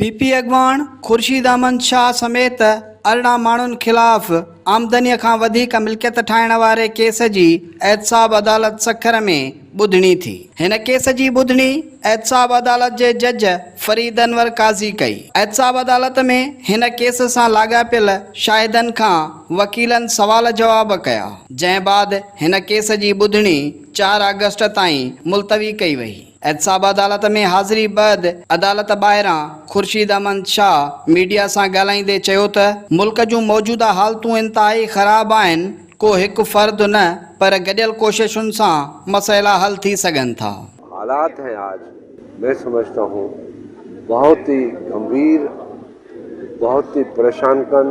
PP अगवान Khurshid Ahmad Shah समेत 18 माण्हुनि ख़िलाफ़ आमदनीअ खां वधीक मिल्कियत ठाहिण वारे केस जी एहतसाब अदालत सखर में ॿुधणी थी। हिन केस जी ॿुधणी एहतसाब अदालत जे जज फरीद अनवर काज़ी कई। एहतसाब अदालत में हिन केस सां लाॻापियल शाहिदनि खां वकीलनि सवाल जवाब कया, जंहिं बाद हिन केस जी ॿुधणी 4 अगस्त ताईं मुलतवी कई वई। एहतसाब अदालत में हाज़िरी बैदि अदालत ॿाहिरां खुर्शीद अहमद शाह मीडिया सां ॻाल्हाईंदे चयो त मुल्क जूं मौजूदा हालतूं इंतहाई ख़राब आहिनि। को हिकु फ़र्द न पर गॾियल कोशिशुनि सां मसइला हल थी सघनि था। हालात हैं आज, मैं समझता हूँ बहुत ही गंभीर, बहुत ही परेशान कन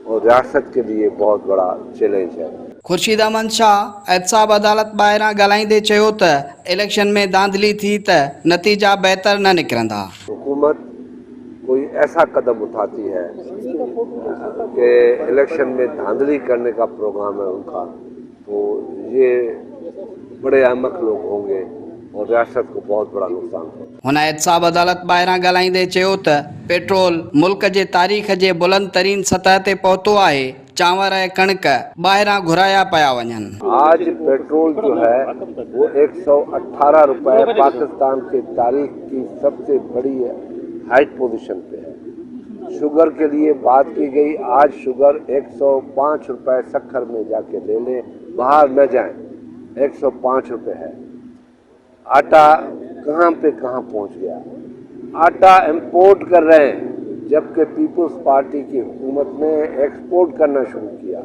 और रियासत के लिए बहुत बड़ा चैलेंज है। खुर्शीद अहमद शाह एहतसाब अदालत ॿाहिरां ॻाल्हाईंदे चयो त इलेक्शन में धांधली थी त नतीजा बहितर न निकिरंदा। हुकूमत कोई ऐसा कदम उठाती है कि इलेक्शन में धांधली करने का प्रोग्राम है उनका, तो ये बड़े अहमक लोग होंगे और रियासत को बहुत बड़ा नुकसान होगा। हुन एहतसाब अदालत ॿाहिरां ॻाल्हाईंदे चयो त पेट्रोल मुल्क जे तारीख़ जे बुलंद तरीन सतह ते पहुतो आहे। चांवर ऐं कणिक ॿाहिरां घुराया पिया वञनि। आज पेट्रोल जो है वो 118 रुपए पाकिस्तान की तारीख की सबसे बड़ी हाइट पोजीशन पे है। शुगर के लिए बात की गई, आज शुगर 105 रुपए सखर में जाके ले लें, बाहर न जाएं, 105 रुपए है। आटा कहाँ पे कहाँ पहुँच गया, आटा इंपोर्ट कर रहे हैं, जबकि पीपल्स पार्टी की हुकूमत ने एक्सपोर्ट करना शुरू किया।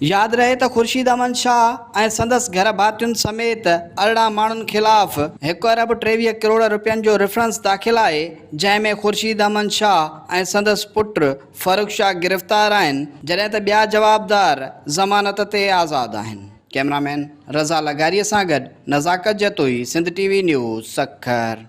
याद रहे त खुर्शीद अहमद शाह ऐं संदसि घर भातियुनि समेत 18 माण्हुनि ख़िलाफ़ 1 अरब 23 करोड़ रुपयनि जो रेफरेंस दाख़िल आहे, जंहिं में खुर्शीद अहमद शाह ऐं संदसि पुटु फ़ारूक शाह गिरफ़्तार आहिनि, जॾहिं त ॿिया जवाबदार ज़मानत ते आज़ादु आहिनि। कैमरामैन रज़ा लगारीअ सां गॾु नज़ाकत जतोई, सिंध टीवी न्यूज़, सखर।